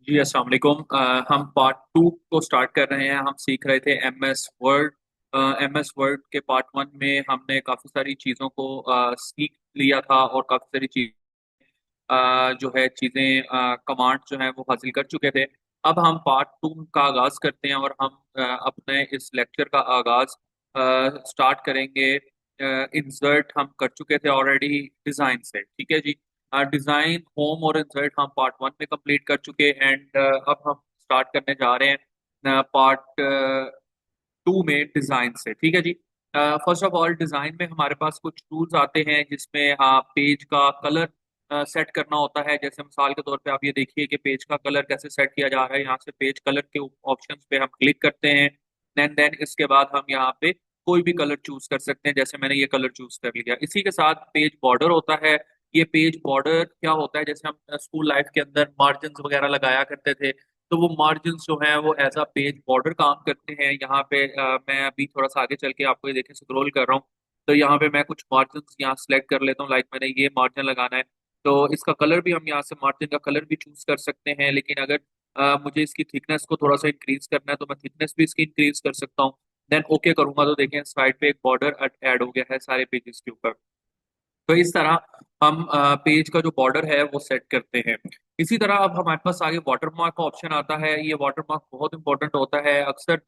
जी अस्सलाम वालेकुम। हम पार्ट टू को स्टार्ट कर रहे हैं। हम सीख रहे थे एमएस वर्ड। एमएस वर्ड के पार्ट वन में हमने काफ़ी सारी चीज़ों को सीख लिया था और काफ़ी सारी चीज़ जो है चीज़ें कमांड जो है वो हासिल कर चुके थे। अब हम पार्ट टू का आगाज़ करते हैं और हम अपने इस लेक्चर का आगाज़ स्टार्ट करेंगे। इंसर्ट हम कर चुके थे ऑलरेडी डिज़ाइन से, ठीक है जी। डिज़ाइन होम और इंसर्ट हम पार्ट वन में कंप्लीट कर चुके एंड अब हम स्टार्ट करने जा रहे हैं पार्ट टू में डिज़ाइन से, ठीक है जी। फर्स्ट ऑफ ऑल डिज़ाइन में हमारे पास कुछ टूल्स आते हैं जिसमें पेज का कलर सेट करना होता है। जैसे मिसाल के तौर पे आप ये देखिए कि पेज का कलर कैसे सेट किया जा रहा है। यहाँ से पेज कलर के ऑप्शंस पे हम क्लिक करते हैं। देन इसके बाद हम यहाँ पे कोई भी कलर चूज कर सकते हैं। जैसे मैंने ये कलर चूज कर लिया। इसी के साथ पेज बॉर्डर होता है। ये पेज बॉर्डर क्या होता है, जैसे हम स्कूल लाइफ के अंदर मार्जिन वगैरह लगाया करते थे, तो वो मार्जिन जो है वो एज अ पेज बॉर्डर काम करते हैं। यहाँ पे मैं अभी थोड़ा सा आगे चल के आपको ये देखें स्क्रॉल कर रहा हूँ, तो यहाँ पे मैं कुछ मार्जिन यहाँ सेलेक्ट कर लेता हूँ। लाइक मैंने ये मार्जिन लगाना है, तो इसका कलर भी हम यहाँ से मार्जिन का कलर भी चूज कर सकते हैं। लेकिन अगर मुझे इसकी थिकनेस को थोड़ा सा इंक्रीज करना है तो मैं थिकनेस भी इसकी इंक्रीज कर सकता हूँ। देन ओके करूंगा तो देखें साइड पे एक बॉर्डर ऐड हो गया है सारे पेजेस के ऊपर। तो इस तरह हम पेज का जो बॉर्डर है वो सेट करते हैं। इसी तरह अब हमारे पास आगे वाटरमार्क का ऑप्शन आता है। ये वाटरमार्क बहुत इंपॉर्टेंट होता है। अक्सर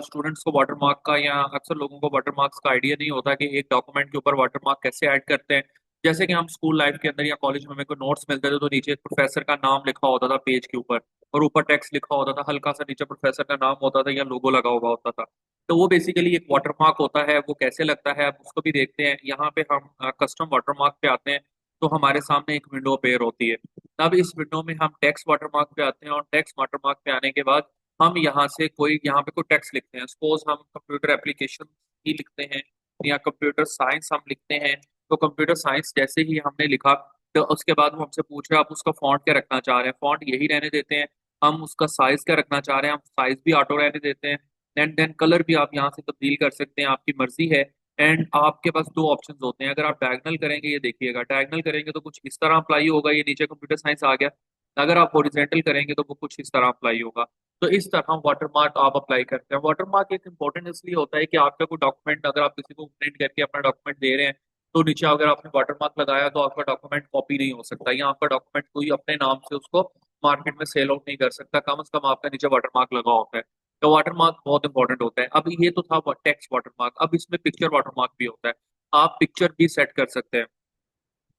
स्टूडेंट्स को वाटरमार्क का या अक्सर लोगों को वाटरमार्क्स का आइडिया नहीं होता कि एक डॉक्यूमेंट के ऊपर वाटरमार्क कैसे ऐड करते हैं। जैसे कि हम स्कूल लाइफ के अंदर या कॉलेज में हमें कोई नोट्स मिलते थे तो नीचे प्रोफेसर का नाम लिखा होता था पेज के ऊपर, और ऊपर टेक्स्ट लिखा होता था, हल्का सा नीचे प्रोफेसर का नाम होता था या लोगो लगा हुआ होता था। तो वो बेसिकली एक वाटरमार्क होता है। वो कैसे लगता है अब उसको भी देखते हैं। यहाँ पे हम कस्टम वाटरमार्क पे आते हैं, तो हमारे सामने एक विंडो अपेयर होती है। तब इस विंडो में हम टेक्स्ट वाटरमार्क पे आते हैं और टेक्स्ट वाटरमार्क पे आने के बाद हम यहाँ से कोई यहाँ पे कोई टेक्स्ट लिखते हैं। सपोज हम कंप्यूटर एप्लीकेशन ही लिखते हैं या कंप्यूटर साइंस हम लिखते हैं। तो कंप्यूटर साइंस जैसे ही हमने लिखा, तो उसके बाद वो हमसे पूछ रहे हैं आप उसका फॉन्ट क्या रखना चाह रहे हैं। फॉन्ट यही रहने देते हैं। हम उसका साइज क्या रखना चाह रहे हैं, हम साइज भी ऑटो रहने देते हैं। एंड देन कलर भी आप यहाँ से तब्दील कर सकते हैं, आपकी मर्जी है। एंड आपके पास दो ऑप्शंस होते हैं। अगर आप डायगनल करेंगे, ये देखिएगा डायगनल करेंगे तो कुछ इस तरह अप्लाई होगा, ये नीचे कंप्यूटर साइंस आ गया। अगर आप हॉरिजॉन्टल करेंगे तो वो कुछ इस तरह अप्लाई होगा। तो इस तरह वाटरमार्क आप अप्लाई करते हैं। वाटरमार्क एक इंपॉर्टेंट इसलिए होता है कि आपका कोई डॉक्यूमेंट अगर आप किसी को प्रिंट करके अपना डॉक्यूमेंट दे रहे हैं, तो नीचे अगर आपने वाटरमार्क लगाया तो आपका डॉक्यूमेंट कॉपी नहीं हो सकता, या आपका डॉक्यूमेंट कोई अपने नाम से उसको मार्केट में सेल आउट नहीं कर सकता। कम से कम आपका नीचे वाटरमार्क लगा होता है। तो वाटरमार्क बहुत इंपॉर्टेंट होता है। अब ये तो था टेक्स्ट वाटरमार्क, अब इसमें पिक्चर वाटरमार्क भी होता है। आप पिक्चर भी सेट कर सकते हैं।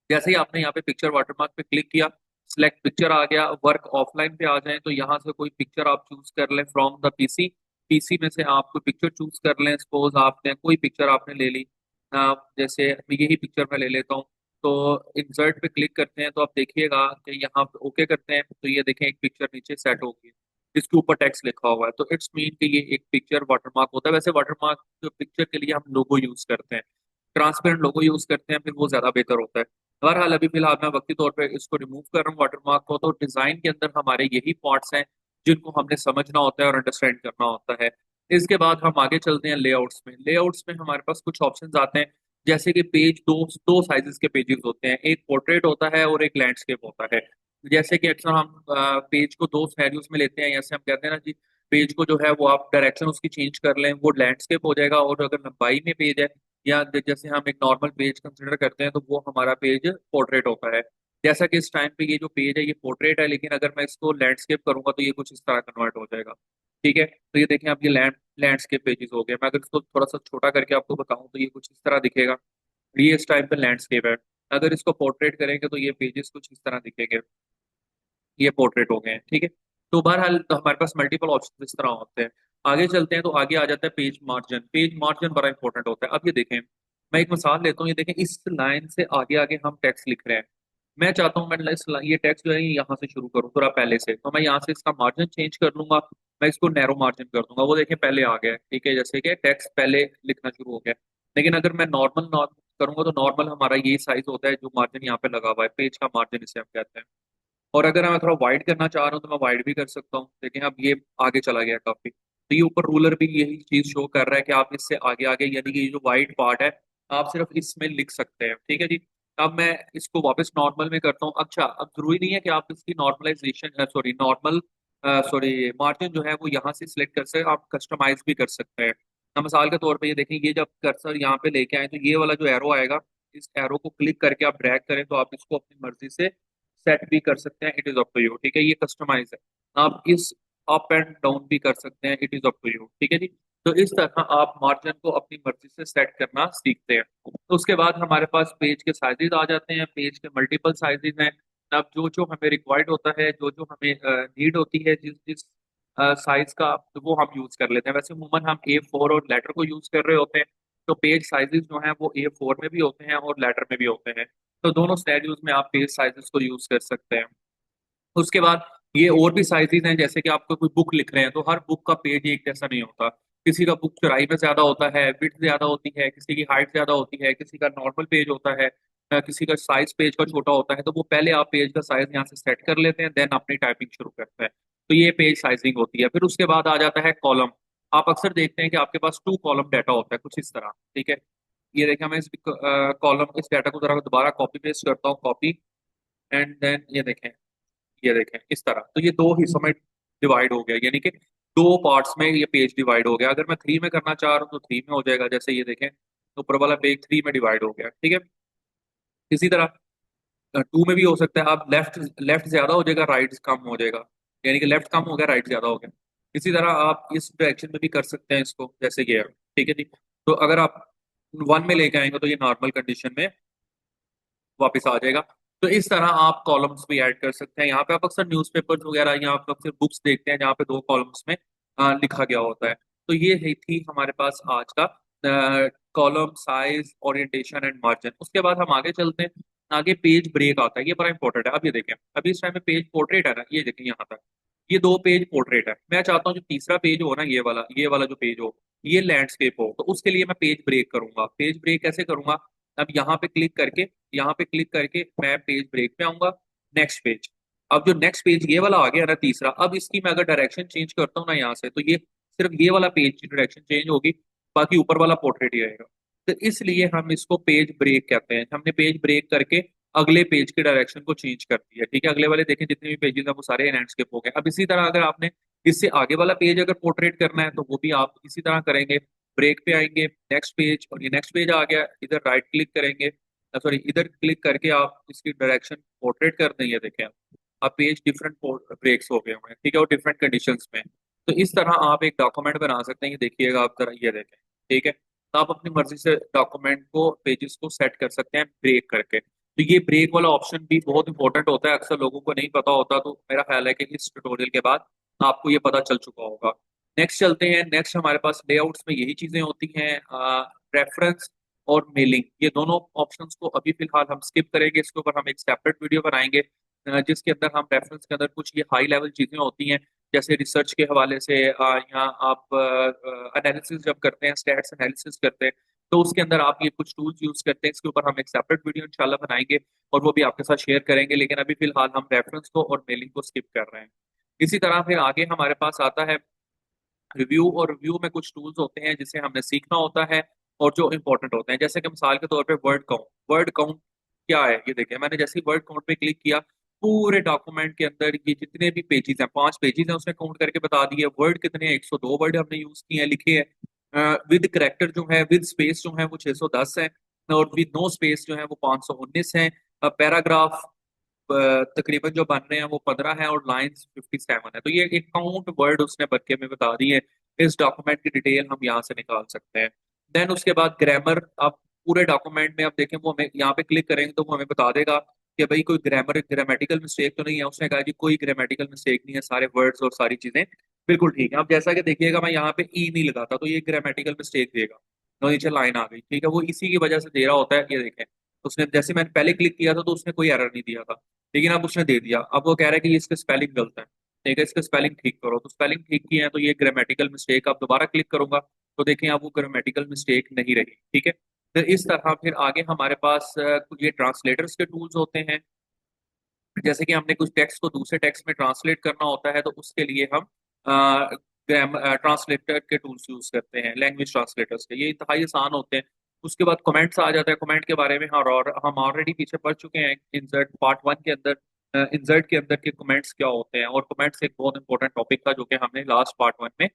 जैसे ही आपने यहाँ पे पिक्चर वाटरमार्क पे क्लिक किया, सिलेक्ट पिक्चर आ गया। वर्क ऑफलाइन पे आ जाए तो यहाँ से कोई पिक्चर आप चूज कर लें फ्रॉम द पीसी। पीसी में से आप कोई पिक्चर चूज कर लें। सपोज आपने कोई पिक्चर आपने ले ली, जैसे यही पिक्चर मैं ले लेता हूँ। तो इंसर्ट पे क्लिक करते हैं तो आप देखिएगा कि यहाँ पे ओके करते हैं तो ये देखें एक पिक्चर नीचे सेट हो गई, जिसके ऊपर टेक्स्ट लिखा हुआ है। तो इट्स मीन कि ये एक पिक्चर वाटरमार्क होता है। वैसे वाटरमार्क पिक्चर के लिए हम लोगो यूज करते हैं, ट्रांसपेरेंट लोगो यूज करते हैं, फिर वो ज्यादा बेहतर होता है। बहरहाल अभी फिलहाल मैं वक्ती तौर पे इसको रिमूव कर रहा हूँ वाटरमार्क को। तो डिजाइन के अंदर हमारे यही पार्ट्स हैं जिनको हमने समझना होता है और अंडरस्टैंड करना होता है। इसके बाद हम आगे चलते हैं लेआउट्स में। लेआउट्स में हमारे पास कुछ ऑप्शंस आते हैं। जैसे कि पेज दो दो साइजेस के पेजेस होते हैं, एक पोर्ट्रेट होता है और एक लैंडस्केप होता है। जैसे कि अक्सर हम पेज को दो सैरियोस में लेते हैं। जैसे हम कहते हैं ना जी, पेज को जो है वो आप डायरेक्शन उसकी चेंज कर लें, वो लैंडस्केप हो जाएगा। और अगर लंबाई में पेज है या जैसे हम एक नॉर्मल पेज कंसिडर करते हैं तो वो हमारा पेज पोर्ट्रेट होता है। जैसा कि इस टाइम पे ये जो पेज है ये पोर्ट्रेट है, लेकिन अगर मैं इसको लैंडस्केप करूंगा तो ये कुछ इस तरह कन्वर्ट हो जाएगा। ठीक है, तो ये देखें अब ये लैंडस्केप पेजेस हो गए। मैं अगर इसको थोड़ा सा छोटा करके आपको बताऊं तो ये कुछ इस तरह दिखेगा। ये इस टाइम पे लैंडस्केप है। अगर इसको पोर्ट्रेट करेंगे तो ये पेजेस कुछ इस तरह दिखेंगे। ये पोर्ट्रेट हो गए हैं, ठीक है। तो बहरहाल तो हमारे पास मल्टीपल ऑप्शन इस तरह होते हैं। आगे चलते हैं तो आगे आ जाता है पेज मार्जिन। पेज मार्जिन बड़ा इंपॉर्टेंट होता है। अब ये देखें, मैं एक मिसाल लेता हूँ। ये देखें इस लाइन से आगे आगे हम टेक्स्ट लिख रहे हैं। मैं चाहता हूँ मैं ये टेक्स्ट जो है ये यहाँ से शुरू करूँ थोड़ा पहले से, तो मैं यहाँ से इसका मार्जिन चेंज कर लूंगा। मैं इसको नैरो मार्जिन कर दूंगा। वो देखें पहले आ गया है, ठीक है, जैसे कि टेक्स्ट पहले लिखना शुरू हो गया। लेकिन अगर मैं नॉर्मल नॉर्मल करूंगा तो नॉर्मल हमारा यही साइज होता है जो मार्जिन यहाँ पे लगा हुआ है, पेज का मार्जिन इसे हम कहते हैं। और अगर मैं थोड़ा वाइड करना चाह रहा हूँ तो मैं वाइड भी कर सकता हूँ। लेकिन अब ये आगे चला गया काफी, तो ये ऊपर रूलर भी यही चीज शो कर रहा है कि आप इससे आगे आगे, यानी कि ये जो वाइड पार्ट है आप सिर्फ इसमें लिख सकते हैं, ठीक है जी। अब मैं इसको वापस नॉर्मल में करता हूँ। अच्छा, अब जरूरी नहीं है कि आप इसकी normalisation, sorry normal, sorry margin जो है वो यहाँ से सिलेक्ट कर सकते हैं, आप कस्टमाइज भी कर सकते हैं। अब मिसाल के तौर पे ये देखें, ये जब कर्सर यहाँ पे लेके आए तो ये वाला जो एरो आएगा, इस एरो को क्लिक करके आप ड्रैग करें तो आप इसको अपनी मर्जी से सेट भी कर सकते हैं। It is up to you, ठीक है, ये कस्टमाइज है। आप इस अप एंड डाउन भी कर सकते हैं। It is up to you, ठीक है जी। तो इस तरह आप मार्जिन को अपनी मर्जी से सेट करना सीखते हैं। तो उसके बाद हमारे पास पेज के साइजेस आ जाते हैं। पेज के मल्टीपल साइजेस हैं। अब जो जो हमें रिक्वायर्ड होता है, जो जो हमें नीड होती है, जिस जिस साइज का, तो वो हम यूज कर लेते हैं। वैसे उमूमन हम A4 और लेटर को यूज कर रहे होते हैं। तो पेज साइजेस जो हैं वो A4 में भी होते हैं और लेटर में भी होते हैं। तो दोनों स्टेडियोज में आप पेज साइजेस को यूज कर सकते हैं। उसके बाद ये और भी साइजेस हैं, जैसे कि आपको कोई बुक लिख रहे हैं तो हर बुक का पेज एक जैसा नहीं होता। किसी का बुक चौड़ाई में ज्यादा होता है, विड्थ ज्यादा होती है, किसी की हाइट ज्यादा होती है, किसी का नॉर्मल पेज होता है, किसी का साइज पेज का छोटा होता है। तो वो पहले आप पेज का साइज यहाँ से सेट कर लेते हैं, देन अपनी टाइपिंग शुरू करते हैं। तो ये पेज साइजिंग होती है। फिर उसके बाद आ जाता है कॉलम। आप अक्सर देखते हैं कि आपके पास टू कॉलम डाटा होता है कुछ इस तरह, ठीक है। ये देखिए, मैं इस कॉलम, इस डाटा को जरा दोबारा कॉपी पेस्ट करता हूँ, कॉपी, एंड देन ये देखें इस तरह। तो ये दो हिस्सों में डिवाइड हो गया, यानी कि दो पार्ट्स में ये पेज डिवाइड हो गया। अगर मैं थ्री में करना चाह रहा हूँ तो थ्री में हो जाएगा, जैसे ये देखें, तो ऊपर वाला पेज थ्री में डिवाइड हो गया, ठीक है। इसी तरह टू में भी हो सकता है। आप लेफ्ट लेफ्ट ज्यादा हो जाएगा, राइट कम हो जाएगा, यानी कि लेफ्ट कम हो गया, राइट ज्यादा हो गया। इसी तरह आप इस डायरेक्शन में भी कर सकते हैं इसको, जैसे ये है, ठीक है जी। तो अगर आप वन में लेके आएंगे तो ये नॉर्मल कंडीशन में वापस आ जाएगा। तो इस तरह आप कॉलम्स भी ऐड कर सकते हैं। यहाँ पे आप अक्सर न्यूज़पेपर्स वगैरह या आप अक्सर बुक्स देखते हैं जहाँ पे दो कॉलम्स में लिखा गया होता है। तो ये है थी हमारे पास आज का column size, orientation and margin. उसके बाद हम आगे चलते हैं। आगे पेज ब्रेक आता है, ये बड़ा इंपॉर्टेंट है। अब ये देखें, अभी इस टाइम में पेज पोर्ट्रेट है ना, ये देखें यहाँ तक, ये दो पेज पोर्ट्रेट है। मैं चाहता हूँ जो तीसरा पेज हो ना, ये वाला जो पेज हो, ये लैंडस्केप हो। तो उसके लिए मैं पेज ब्रेक करूंगा। पेज ब्रेक कैसे करूंगा? अब यहाँ पे क्लिक करके मैं पेज ब्रेक पे आऊंगा, नेक्स्ट पेज। अब जो नेक्स्ट पेज ये वाला आ गया ना तीसरा, अब इसकी मैं अगर डायरेक्शन चेंज करता हूँ ना यहाँ से, तो ये सिर्फ ये वाला पेज की डायरेक्शन चेंज होगी, बाकी ऊपर वाला पोर्ट्रेट ही रहेगा। तो इसलिए हम इसको पेज ब्रेक कहते हैं। हमने पेज ब्रेक करके अगले पेज की डायरेक्शन को चेंज कर दिया, ठीक है। अगले वाले देखें जितने भी पेजेस हैं वो सारे लैंडस्केप हो गए। अब इसी तरह अगर आपने इससे आगे वाला पेज अगर पोर्ट्रेट करना है तो वो भी आप इसी तरह करेंगे। ब्रेक पे आएंगे, नेक्स्ट पेज, और ये नेक्स्ट पेज आ गया, इधर राइट क्लिक करेंगे, सॉरी इधर क्लिक करके आप इसकी डायरेक्शन पोर्ट्रेट कर देंगे, देखें आप पेज डिफरेंट ब्रेक्स हो गए हुए हैं, ठीक है, और डिफरेंट कंडीशंस में। तो इस तरह आप एक डॉक्यूमेंट बना सकते हैं। ये देखिएगा आप जरा, ये देखें, ठीक है। तो आप अपनी मर्जी से डॉक्यूमेंट को, पेजेस को सेट कर सकते हैं ब्रेक करके। तो ये ब्रेक वाला ऑप्शन भी बहुत इंपॉर्टेंट होता है, अक्सर लोगों को नहीं पता होता। तो मेरा ख्याल है कि इस ट्यूटोरियल के बाद आपको ये पता चल चुका होगा। नेक्स्ट चलते हैं। नेक्स्ट हमारे पास लेआउट्स में यही चीजें होती हैं, रेफरेंस और मेलिंग। ये दोनों ऑप्शंस को अभी फिलहाल हम स्किप करेंगे। इसके ऊपर हम एक सेपरेट वीडियो बनाएंगे, जिसके अंदर हम रेफरेंस के अंदर कुछ ये हाई लेवल चीजें होती हैं, जैसे रिसर्च के हवाले से, या आप एनालिसिस जब करते हैं, स्टैट्स एनालिसिस करते हैं, तो उसके अंदर आप ये कुछ टूल्स यूज करते हैं। इसके ऊपर हम एक सेपरेट वीडियो इंशाल्लाह बनाएंगे और वो भी आपके साथ शेयर करेंगे। लेकिन अभी फिलहाल हम रेफरेंस को और मेलिंग को स्किप कर रहे हैं। इसी तरह फिर आगे हमारे पास आता है रिव्यू। और रिव्यू में कुछ टूल्स होते हैं जिसे हमने सीखना होता है और जो इंपॉर्टेंट होते हैं, जैसे कि मिसाल के तौर पे वर्ड काउंट। वर्ड काउंट क्या है? ये देखिए, मैंने जैसे ही वर्ड काउंट पे क्लिक किया, पूरे डॉक्यूमेंट के अंदर ये जितने भी पेजेस हैं, 5 पेजेस हैं, उसने काउंट करके बता दिए। वर्ड कितने हैं? 102 वर्ड हमने यूज किए हैं, लिखे हैं। विद करेक्टर जो है, विद स्पेस जो है वो 610 है, और विद नो स्पेस जो है वो 519 है। पैराग्राफ तकरीबन जो बन रहे हैं वो 15 है, और लाइंस 57 है। तो ये एक काउंट वर्ड उसने बरके में बता दी है। इस डॉक्यूमेंट की डिटेल हम यहाँ से निकाल सकते हैं। देन उसके बाद ग्रामर। आप पूरे डॉक्यूमेंट में आप देखें, वो हमें यहाँ पे क्लिक करेंगे तो वो हमें बता देगा कि भाई कोई ग्रामेटिकल मिस्टेक तो नहीं है। उसने कहा जी कोई ग्रामेटिकल मिस्टेक नहीं है, सारे वर्ड्स और सारी चीजें बिल्कुल ठीक है। अब जैसा कि देखिएगा, मैं यहाँ पे ई नहीं लगाता तो ये ग्रामेटिकल मिस्टेक देगा, तो नीचे लाइन आ गई, ठीक है। वो इसी की वजह से दे रहा होता है। ये देखें, उसने जैसे मैंने पहले क्लिक किया था तो उसने कोई एरर नहीं दिया था, लेकिन अब उसने दे दिया। अब वो कह रहा है कि ये इसका स्पेलिंग गलत है, ठीक है, इसका स्पेलिंग ठीक करो। तो स्पेलिंग ठीक की है तो ये ग्रामेटिकल मिस्टेक। अब दोबारा क्लिक करूंगा तो देखें अब वो ग्रामेटिकल मिस्टेक नहीं रही, ठीक है। फिर इस तरह फिर आगे हमारे पास ये ट्रांसलेटर्स के टूल्स होते हैं। जैसे कि हमने कुछ टेक्स्ट को दूसरे टेक्स्ट में ट्रांसलेट करना होता है, तो उसके लिए हम ग्राम ट्रांसलेटर के टूल्स यूज करते हैं, लैंग्वेज ट्रांसलेटर्स के। ये इंतहाई आसान होते हैं। उसके बाद कमेंट्स आ जाता है। कमेंट के बारे में और हम ऑलरेडी पीछे पढ़ चुके हैं इंसर्ट पार्ट वन के अंदर। इंसर्ट के अंदर के कमेंट्स क्या होते हैं, और कमेंट्स एक बहुत इंपॉर्टेंट टॉपिक था जो कि हमने लास्ट पार्ट वन में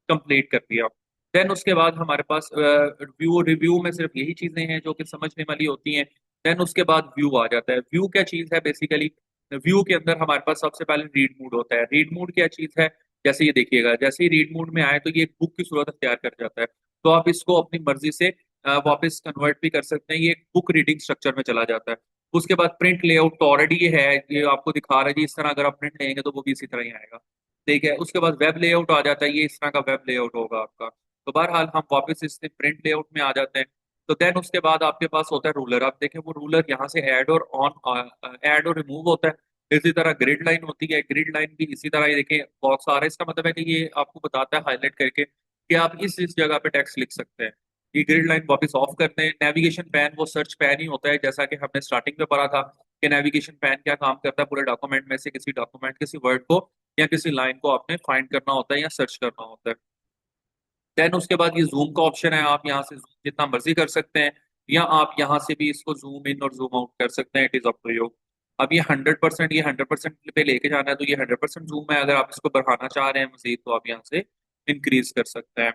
कंप्लीट कर दिया। देन उसके बाद हमारे पास रिव्यू रिव्यू में सिर्फ यही चीजें हैं जो कि समझने वाली होती हैं। देन उसके बाद व्यू आ जाता है। व्यू क्या चीज है बेसिकली? व्यू के अंदर हमारे पास सबसे पहले रीड मोड होता है। रीड मोड क्या चीज है? जैसे ये देखिएगा, जैसे ही रीड मोड में आए तो ये एक बुक की सूरत अख्तियार कर जाता है। तो आप इसको अपनी मर्जी से वापस कन्वर्ट भी कर सकते हैं। ये एक बुक रीडिंग स्ट्रक्चर में चला जाता है। उसके बाद प्रिंट लेआउट तो ऑलरेडी ये है, ये आपको दिखा रहा है जी, इस तरह अगर आप प्रिंट लेंगे तो वो भी इसी तरह ही आएगा। ठीक है। उसके बाद वेब लेआउट आ जाता है, ये इस तरह का वेब लेआउट होगा आपका। तो बहरहाल हम वापस इससे प्रिंट लेआउट में आ जाते हैं। तो देन उसके बाद आपके पास होता है रूलर। आप देखें वो रूलर यहाँ से ऐड और ऑन, ऐड और रिमूव होता है। इसी तरह ग्रिड लाइन होती है। ग्रिड लाइन भी इसी तरह ही देखें बॉक्स आ रहा है। इसका मतलब है कि ये आपको बताता है हाईलाइट करके कि आप इस जगह पे टेक्स्ट लिख सकते हैं। ये ग्रिड लाइन वापस ऑफ करते हैं। नेविगेशन पैन वो सर्च पैन ही होता है, जैसा कि हमने स्टार्टिंग में पढ़ा था कि नेविगेशन पैन क्या काम करता है। पूरे डॉक्यूमेंट में से किसी डॉक्यूमेंट, किसी वर्ड को या किसी लाइन को आपने फाइंड करना होता है या सर्च करना होता है। देन उसके बाद ये जूम का ऑप्शन है। आप यहाँ से जूम जितना मर्जी कर सकते हैं, या आप यहाँ से भी इसको जूम इन और जूम आउट कर सकते हैं। It is up to you. अब ये 100%, ये 100% पे लेके जाना है तो ये 100% जूम है। अगर आप इसको बढ़ाना चाह रहे हैं मजीद तो आप यहाँ से इंक्रीज कर सकते हैं।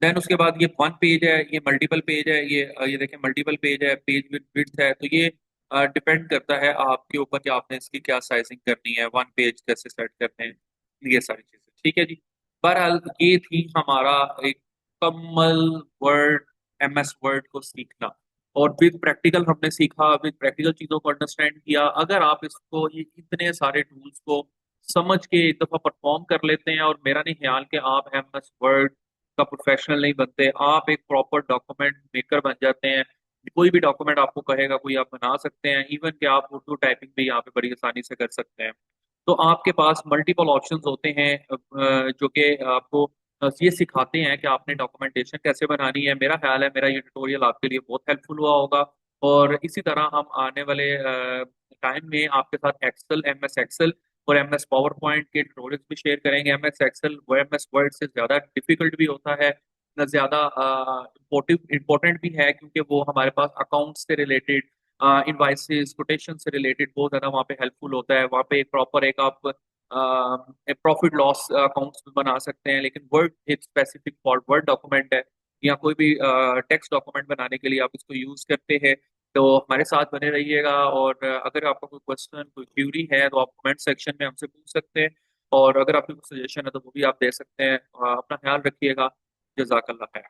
देन उसके बाद ये वन पेज है, ये मल्टीपल पेज है, ये देखें मल्टीपल पेज है, पेज विद विड्थ है। तो ये डिपेंड करता है आपके ऊपर कि आपने इसकी क्या साइजिंग करनी है, वन पेज कैसे सेट करने हैं, ये सारी चीजें। ठीक है जी। बहरहाल ये थी हमारा एक कमल वर्ड, एमएस वर्ड को सीखना। और विद प्रैक्टिकल हमने सीखा, विद प्रैक्टिकल चीजों को अंडरस्टैंड किया। अगर आप इसको, ये इतने सारे टूल्स को समझ के एक दफा परफॉर्म कर लेते हैं, और मेरा नहीं ख्याल कि आप एमएस वर्ड का प्रोफेशनल नहीं बनते, आप एक प्रॉपर डॉक्यूमेंट मेकर बन जाते हैं। कोई भी डॉक्यूमेंट आपको कहेगा कोई आप बना सकते हैं। इवन कि आप उर्दू टाइपिंग भी यहाँ पे बड़ी आसानी से कर सकते हैं। तो आपके पास मल्टीपल ऑप्शंस होते हैं जो कि आपको ये सिखाते हैं कि आपने डॉक्यूमेंटेशन कैसे बनानी है। मेरा ख्याल है मेरा ये ट्यूटोरियल आपके लिए बहुत हेल्पफुल हुआ होगा। और इसी तरह हम आने वाले टाइम में आपके साथ एक्सेल, एमएस एक्सेल और एमएस पावर पॉइंट के ट्यूटोरियल्स भी शेयर करेंगे। एमएस एक्सेल वो एमएस वर्ड से ज़्यादा डिफिकल्ट भी होता है, ज़्यादा इम्पोर्टेंट भी है, क्योंकि वो हमारे पास अकाउंट से रिलेटेड, इनवाइसेस, कोटेशन से रिलेटेड बहुत ज़्यादा वहाँ पे हेल्पफुल होता है। वहाँ पे एक प्रॉपर एक आप प्रॉफिट लॉस अकाउंट्स भी बना सकते हैं। लेकिन वर्ड एक स्पेसिफिक फॉर वर्ड डॉक्यूमेंट है, या कोई भी टेक्स्ट डॉक्यूमेंट बनाने के लिए आप इसको यूज़ करते हैं। तो हमारे साथ बने रहिएगा। और अगर आपका कोई क्वेश्चन, कोई क्यूरी है तो आप कमेंट सेक्शन में हमसे पूछ सकते हैं। और अगर आपकी कोई सजेशन है तो वो भी आप दे सकते हैं। अपना ख्याल रखिएगा। जजाकल्ला खैर।